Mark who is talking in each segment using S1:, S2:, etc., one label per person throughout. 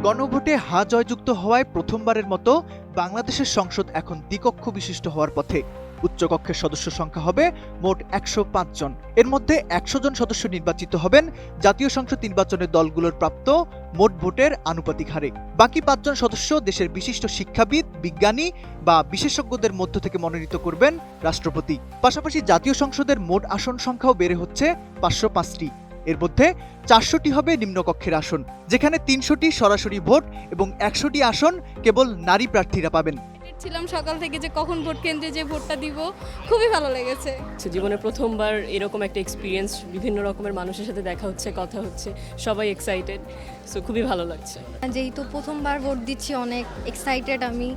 S1: গণভোটে হা জয়যুক্ত হওয়ায় প্রথমবারের মতো বাংলাদেশের সংসদ এখন দ্বিকক্ষ বিশিষ্ট হওয়ার পথে। উচ্চকক্ষের সদস্য সংখ্যা হবে মোট ১০৫ জন। এর মধ্যে ১০০ জন সদস্য নির্বাচিত হবেন জাতীয় সংসদ নির্বাচনের দলগুলোর প্রাপ্ত মোট ভোটের আনুপাতিক হারে। বাকি ৫ জন সদস্য দেশের বিশিষ্ট শিক্ষাবিদ, বিজ্ঞানী বা বিশেষজ্ঞদের মধ্য থেকে মনোনীত করবেন রাষ্ট্রপতি। পাশাপাশি জাতীয় সংসদের মোট আসন সংখ্যাও বেড়ে হচ্ছে ৫০৫টি। এর মধ্যে ৪০০টি হবে নিম্নকক্ষের আসন, যেখানে ৩০০টি সরাসরি ভোট এবং ১০০টি আসন কেবল নারী প্রার্থীরা পাবেন।
S2: ছিলাম সকাল থেকে যে কখন ভোট কেন্দ্রে যে ভোটটা দিব, খুবই ভালো লেগেছে।
S3: জীবনে প্রথমবার এরকম একটা এক্সপিরিয়েন্স, বিভিন্ন রকমের মানুষের সাথে দেখা হচ্ছে, কথা হচ্ছে, সবাই এক্সাইটেড, সো খুবই ভালো লাগছে।
S4: যেহেতু প্রথমবার ভোট দিচ্ছি, অনেক এক্সাইটেড আমি,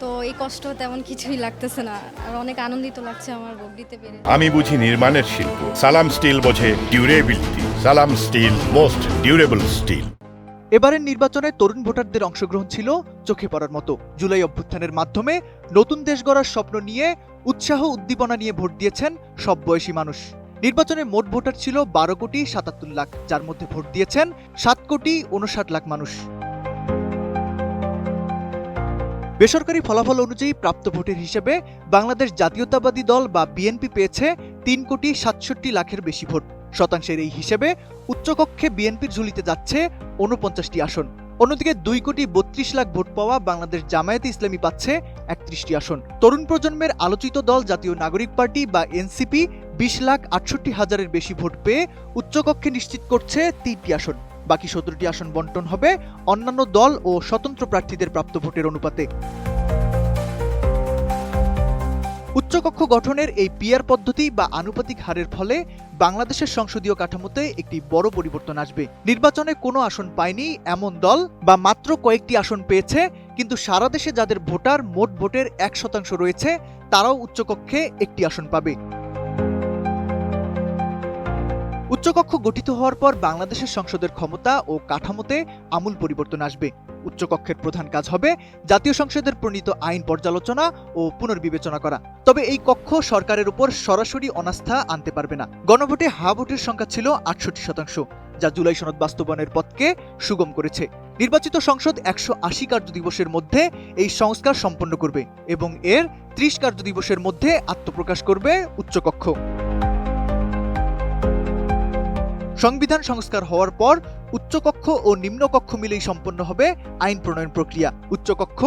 S4: তো এই কষ্ট তেমন কিছুই লাগতেছে না, আর অনেক আনন্দিত লাগছে আমার ভোট দিতে পেরে।
S5: আমি বুঝি নির্মাণের শিল্প, সালাম স্টিল বোঝে ডিউরেবিলিটি। সালাম স্টিল, মোস্ট ডিউরেবল স্টিল।
S1: এবারের নির্বাচনে তরুণ ভোটারদের অংশগ্রহণ ছিল চোখে পড়ার মতো। জুলাই অভ্যুত্থানের মাধ্যমে নতুন দেশ গড়ার স্বপ্ন নিয়ে উৎসাহ উদ্দীপনা নিয়ে ভোট দিয়েছেন সব বয়সী মানুষ। নির্বাচনে মোট ভোটার ছিল ১২,৭৭,০০,০০০, যার মধ্যে ভোট দিয়েছেন ৭,৫৯,০০,০০০ মানুষ। বেসরকারি ফলাফল অনুযায়ী প্রাপ্ত ভোটের হিসেবে বাংলাদেশ জাতীয়তাবাদী দল বা বিএনপি পেয়েছে ৩,৬৭,০০,০০০ বেশি ভোট। শতাংশের এই হিসেবে উচ্চকক্ষে বিএনপির ঝুলিতে যাচ্ছে ৪৯টি আসন। অন্যদিকে ২,৩২,০০,০০০ ভোট পাওয়া বাংলাদেশ জামায়াতে ইসলামী পাচ্ছে ৩১টি আসন। তরুণ প্রজন্মের আলোচিত দল জাতীয় নাগরিক পার্টি বা এনসিপি ২০,৬৮,০০০-এর বেশি ভোট পেয়ে উচ্চকক্ষে নিশ্চিত করছে ৩টি আসন। বাকি ১৭টি আসন বন্টন হবে অন্যান্য দল ও স্বতন্ত্র প্রার্থীদের প্রাপ্ত ভোটের অনুপাতে। উচ্চকক্ষ গঠনের এই পিআর পদ্ধতি বা আনুপাতিক হারের ফলে বাংলাদেশের সংসদীয় কাঠামোতে একটি বড় পরিবর্তন আসবে। নির্বাচনে কোনো আসন পায়নি এমন দল বা মাত্র কয়েকটি আসন পেয়েছে কিন্তু সারা দেশে যাদের ভোটার মোট ভোটের ১% রয়েছে, তারাও উচ্চকক্ষে একটি আসন পাবে। উচ্চকক্ষ গঠিত হওয়ার পর বাংলাদেশের সংসদের ক্ষমতা ও কাঠামোতে আমূল পরিবর্তন আসবে। উচ্চকক্ষের প্রধান কাজ হবে জাতীয় সংসদের প্রণীত আইন পর্যালোচনা ও পুনর্বিবেচনা করা। তবে এই কক্ষ সরকারের উপর সরাসরি অনাস্থা আনতে পারবে না। গণভোটে হা ভোটের সংখ্যা ছিল ৬৮%, যা জুলাই সনদ বাস্তবায়নের পথকে সুগম করেছে। নির্বাচিত সংসদ ১৮০ কার্যদিবসের মধ্যে এই সংস্কার সম্পন্ন করবে এবং এর ৩০ কার্যদিবসের মধ্যে আত্মপ্রকাশ করবে উচ্চকক্ষ। সংবিধান সংস্কার হওয়ার পর উচ্চকক্ষ ও নিম্নকক্ষ মিলেই সম্পন্ন হবে আইন প্রণয়ন প্রক্রিয়া। উচ্চকক্ষ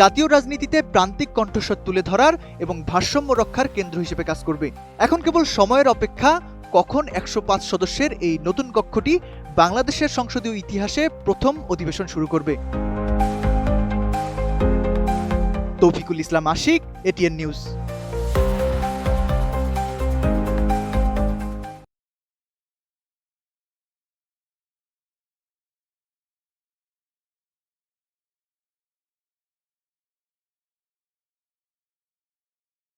S1: জাতীয় রাজনীতিতে প্রান্তিক কণ্ঠস্বর তুলে ধরার এবং ভারসাম্য রক্ষার কেন্দ্র হিসেবে কাজ করবে। এখন কেবল সময়ের অপেক্ষা কখন ১০৫ সদস্যের এই নতুন কক্ষটি বাংলাদেশের সংসদীয় ইতিহাসে প্রথম অধিবেশন শুরু করবে। তৌফিকুল ইসলাম আশিক, এটিএন নিউজ।